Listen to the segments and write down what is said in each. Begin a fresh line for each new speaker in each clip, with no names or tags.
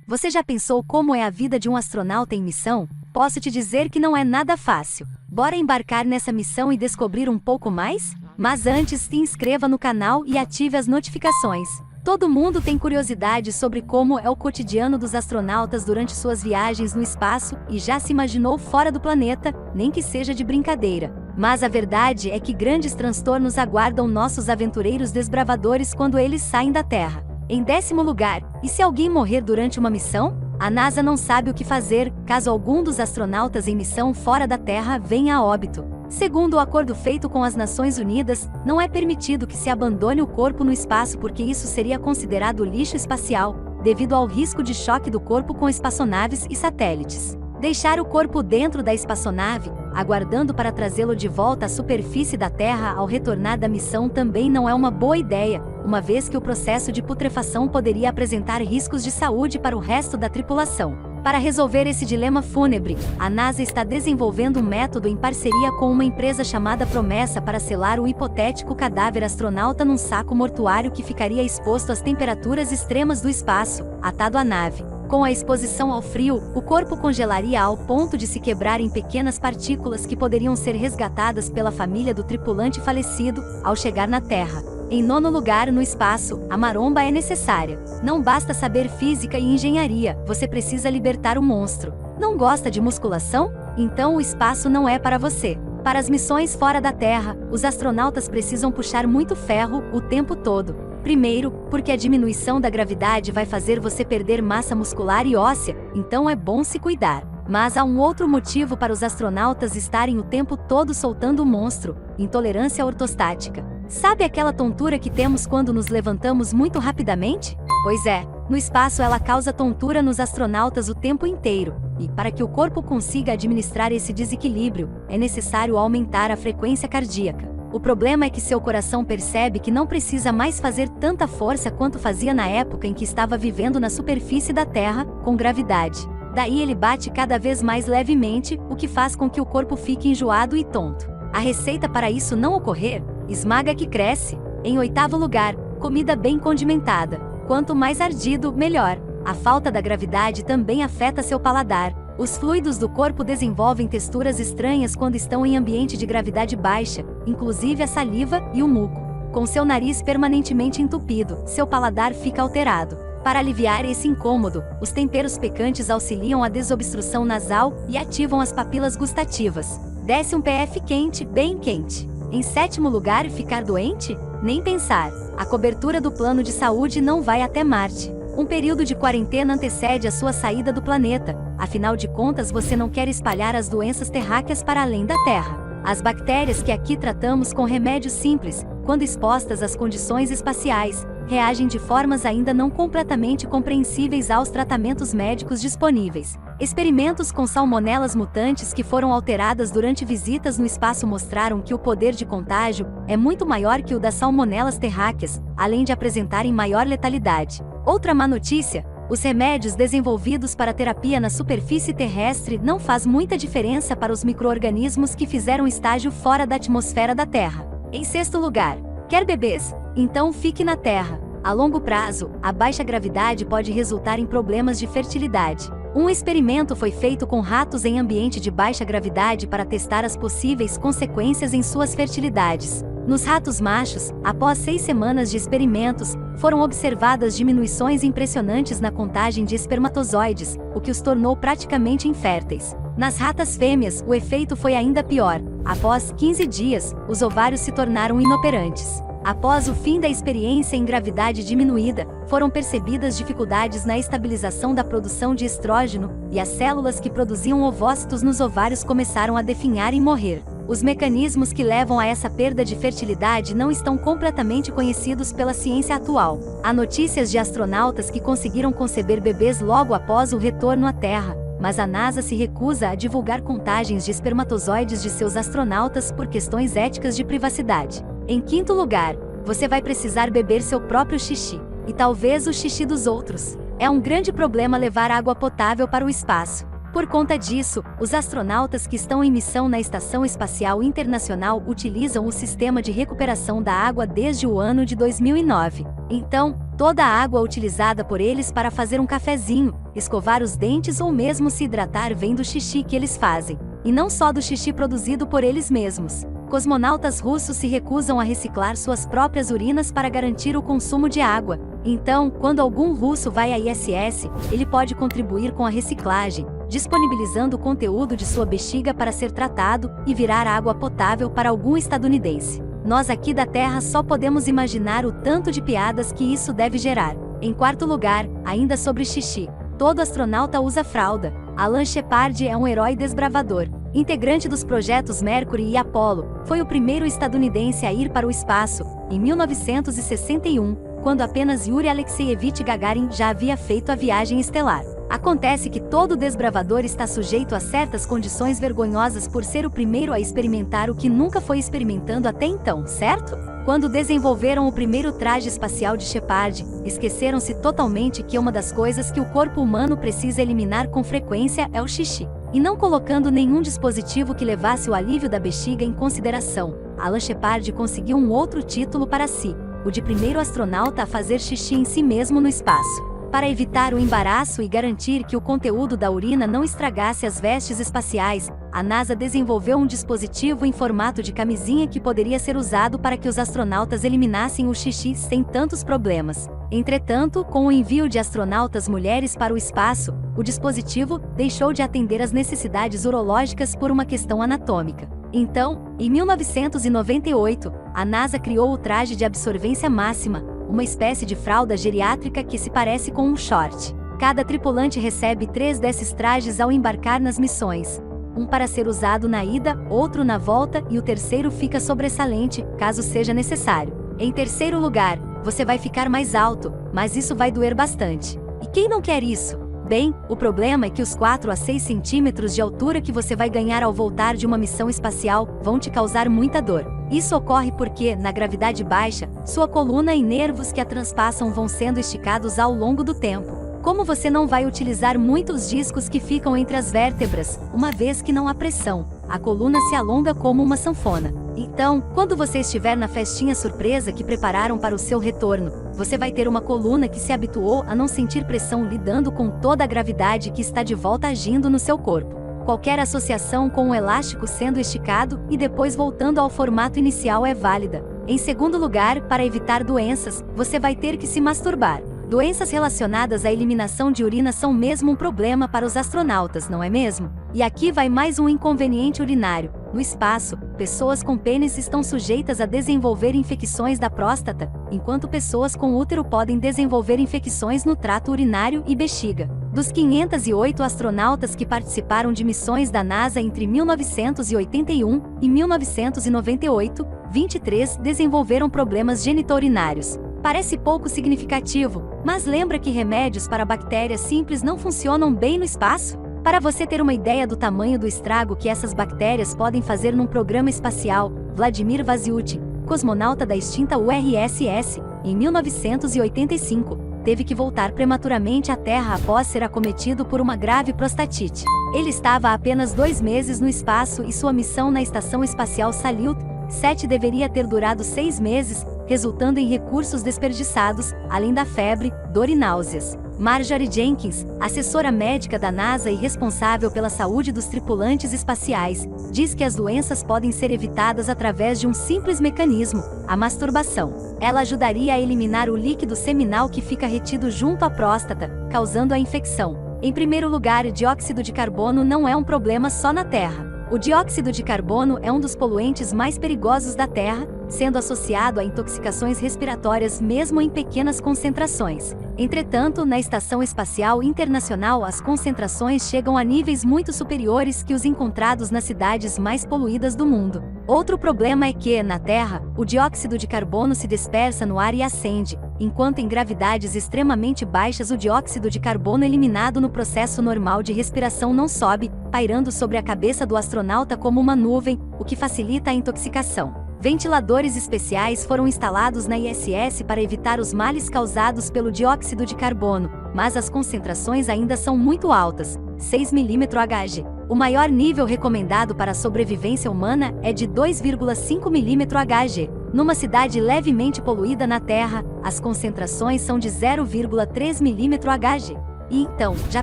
Você já pensou como é a vida de um astronauta em missão? Posso te dizer que não é nada fácil. Bora embarcar nessa missão e descobrir um pouco mais? Mas antes, se inscreva no canal e ative as notificações. Todo mundo tem curiosidade sobre como é o cotidiano dos astronautas durante suas viagens no espaço e já se imaginou fora do planeta, nem que seja de brincadeira. Mas a verdade é que grandes transtornos aguardam nossos aventureiros desbravadores quando eles saem da Terra. Em 10º lugar, e se alguém morrer durante uma missão? A NASA não sabe o que fazer, caso algum dos astronautas em missão fora da Terra venha a óbito. Segundo o acordo feito com as Nações Unidas, não é permitido que se abandone o corpo no espaço porque isso seria considerado lixo espacial, devido ao risco de choque do corpo com espaçonaves e satélites. Deixar o corpo dentro da espaçonave, aguardando para trazê-lo de volta à superfície da Terra ao retornar da missão também não é uma boa ideia, uma vez que o processo de putrefação poderia apresentar riscos de saúde para o resto da tripulação. Para resolver esse dilema fúnebre, a NASA está desenvolvendo um método em parceria com uma empresa chamada Promessa para selar o hipotético cadáver astronauta num saco mortuário que ficaria exposto às temperaturas extremas do espaço, atado à nave. Com a exposição ao frio, o corpo congelaria ao ponto de se quebrar em pequenas partículas que poderiam ser resgatadas pela família do tripulante falecido ao chegar na Terra. Em 9º lugar, no espaço, a maromba é necessária. Não basta saber física e engenharia, você precisa libertar o monstro. Não gosta de musculação? Então o espaço não é para você. Para as missões fora da Terra, os astronautas precisam puxar muito ferro o tempo todo. Primeiro, porque a diminuição da gravidade vai fazer você perder massa muscular e óssea, então é bom se cuidar. Mas há um outro motivo para os astronautas estarem o tempo todo soltando o monstro: intolerância ortostática. Sabe aquela tontura que temos quando nos levantamos muito rapidamente? Pois é, no espaço ela causa tontura nos astronautas o tempo inteiro, e para que o corpo consiga administrar esse desequilíbrio, é necessário aumentar a frequência cardíaca. O problema é que seu coração percebe que não precisa mais fazer tanta força quanto fazia na época em que estava vivendo na superfície da Terra, com gravidade. Daí ele bate cada vez mais levemente, o que faz com que o corpo fique enjoado e tonto. A receita para isso não ocorrer? Esmaga que cresce. Em 8º lugar, comida bem condimentada. Quanto mais ardido, melhor. A falta da gravidade também afeta seu paladar. Os fluidos do corpo desenvolvem texturas estranhas quando estão em ambiente de gravidade baixa, inclusive a saliva e o muco. Com seu nariz permanentemente entupido, seu paladar fica alterado. Para aliviar esse incômodo, os temperos picantes auxiliam a desobstrução nasal e ativam as papilas gustativas. Desce um PF quente, bem quente. Em 7º lugar, ficar doente? Nem pensar. A cobertura do plano de saúde não vai até Marte. Um período de quarentena antecede a sua saída do planeta, afinal de contas você não quer espalhar as doenças terráqueas para além da Terra. As bactérias que aqui tratamos com remédios simples, quando expostas às condições espaciais, reagem de formas ainda não completamente compreensíveis aos tratamentos médicos disponíveis. Experimentos com salmonelas mutantes que foram alteradas durante visitas no espaço mostraram que o poder de contágio é muito maior que o das salmonelas terráqueas, além de apresentarem maior letalidade. Outra má notícia: os remédios desenvolvidos para terapia na superfície terrestre não faz muita diferença para os micro-organismos que fizeram estágio fora da atmosfera da Terra. Em 6º lugar, quer bebês? Então fique na Terra. A longo prazo, a baixa gravidade pode resultar em problemas de fertilidade. Um experimento foi feito com ratos em ambiente de baixa gravidade para testar as possíveis consequências em suas fertilidades. Nos ratos machos, após 6 semanas de experimentos, foram observadas diminuições impressionantes na contagem de espermatozoides, o que os tornou praticamente inférteis. Nas ratas fêmeas, o efeito foi ainda pior. Após 15 dias, os ovários se tornaram inoperantes. Após o fim da experiência em gravidade diminuída, foram percebidas dificuldades na estabilização da produção de estrógeno, e as células que produziam ovócitos nos ovários começaram a definhar e morrer. Os mecanismos que levam a essa perda de fertilidade não estão completamente conhecidos pela ciência atual. Há notícias de astronautas que conseguiram conceber bebês logo após o retorno à Terra, mas a NASA se recusa a divulgar contagens de espermatozoides de seus astronautas por questões éticas de privacidade. Em 5º lugar, você vai precisar beber seu próprio xixi, e talvez o xixi dos outros. É um grande problema levar água potável para o espaço. Por conta disso, os astronautas que estão em missão na Estação Espacial Internacional utilizam o sistema de recuperação da água desde o ano de 2009. Então, toda a água utilizada por eles para fazer um cafezinho, escovar os dentes ou mesmo se hidratar vem do xixi que eles fazem, e não só do xixi produzido por eles mesmos. Cosmonautas russos se recusam a reciclar suas próprias urinas para garantir o consumo de água. Então, quando algum russo vai à ISS, ele pode contribuir com a reciclagem, disponibilizando o conteúdo de sua bexiga para ser tratado e virar água potável para algum estadunidense. Nós aqui da Terra só podemos imaginar o tanto de piadas que isso deve gerar. Em quarto lugar, ainda sobre xixi, todo astronauta usa fralda. Alan Shepard é um herói desbravador. Integrante dos projetos Mercury e Apollo, foi o primeiro estadunidense a ir para o espaço, em 1961, quando apenas Yuri Alexeyevich Gagarin já havia feito a viagem estelar. Acontece que todo desbravador está sujeito a certas condições vergonhosas por ser o primeiro a experimentar o que nunca foi experimentando até então, certo? Quando desenvolveram o primeiro traje espacial de Shepard, esqueceram-se totalmente que uma das coisas que o corpo humano precisa eliminar com frequência é o xixi. E não colocando nenhum dispositivo que levasse o alívio da bexiga em consideração, Alan Shepard conseguiu um outro título para si, o de primeiro astronauta a fazer xixi em si mesmo no espaço. Para evitar o embaraço e garantir que o conteúdo da urina não estragasse as vestes espaciais, a NASA desenvolveu um dispositivo em formato de camisinha que poderia ser usado para que os astronautas eliminassem o xixi sem tantos problemas. Entretanto, com o envio de astronautas mulheres para o espaço, o dispositivo deixou de atender às necessidades urológicas por uma questão anatômica. Então, em 1998, a NASA criou o traje de absorvência máxima, uma espécie de fralda geriátrica que se parece com um short. Cada tripulante recebe 3 desses trajes ao embarcar nas missões. Um para ser usado na ida, outro na volta e o terceiro fica sobressalente, caso seja necessário. Em terceiro lugar, você vai ficar mais alto, mas isso vai doer bastante. E quem não quer isso? Bem, o problema é que os 4 a 6 centímetros de altura que você vai ganhar ao voltar de uma missão espacial vão te causar muita dor. Isso ocorre porque, na gravidade baixa, sua coluna e nervos que a transpassam vão sendo esticados ao longo do tempo. Como você não vai utilizar muitos discos que ficam entre as vértebras, uma vez que não há pressão, a coluna se alonga como uma sanfona. Então, quando você estiver na festinha surpresa que prepararam para o seu retorno, você vai ter uma coluna que se habituou a não sentir pressão lidando com toda a gravidade que está de volta agindo no seu corpo. Qualquer associação com o elástico sendo esticado e depois voltando ao formato inicial é válida. Em segundo lugar, para evitar doenças, você vai ter que se masturbar. Doenças relacionadas à eliminação de urina são mesmo um problema para os astronautas, não é mesmo? E aqui vai mais um inconveniente urinário. No espaço, pessoas com pênis estão sujeitas a desenvolver infecções da próstata, enquanto pessoas com útero podem desenvolver infecções no trato urinário e bexiga. Dos 508 astronautas que participaram de missões da NASA entre 1981 e 1998, 23 desenvolveram problemas genitourinários. Parece pouco significativo, mas lembra que remédios para bactérias simples não funcionam bem no espaço? Para você ter uma ideia do tamanho do estrago que essas bactérias podem fazer num programa espacial, Vladimir Vasyutin, cosmonauta da extinta URSS, em 1985, teve que voltar prematuramente à Terra após ser acometido por uma grave prostatite. Ele estava há apenas 2 meses no espaço e sua missão na Estação Espacial Salyut 7 deveria ter durado 6 meses, resultando em recursos desperdiçados, além da febre, dor e náuseas. Marjorie Jenkins, assessora médica da NASA e responsável pela saúde dos tripulantes espaciais, diz que as doenças podem ser evitadas através de um simples mecanismo, a masturbação. Ela ajudaria a eliminar o líquido seminal que fica retido junto à próstata, causando a infecção. Em primeiro lugar, o dióxido de carbono não é um problema só na Terra. O dióxido de carbono é um dos poluentes mais perigosos da Terra, sendo associado a intoxicações respiratórias mesmo em pequenas concentrações. Entretanto, na Estação Espacial Internacional as concentrações chegam a níveis muito superiores que os encontrados nas cidades mais poluídas do mundo. Outro problema é que, na Terra, o dióxido de carbono se dispersa no ar e acende, enquanto em gravidades extremamente baixas o dióxido de carbono eliminado no processo normal de respiração não sobe, pairando sobre a cabeça do astronauta como uma nuvem, o que facilita a intoxicação. Ventiladores especiais foram instalados na ISS para evitar os males causados pelo dióxido de carbono, mas as concentrações ainda são muito altas, 6 mmHg. O maior nível recomendado para a sobrevivência humana é de 2,5 mmHg. Numa cidade levemente poluída na Terra, as concentrações são de 0,3 mmHg. E então, já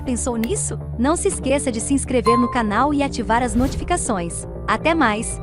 pensou nisso? Não se esqueça de se inscrever no canal e ativar as notificações. Até mais!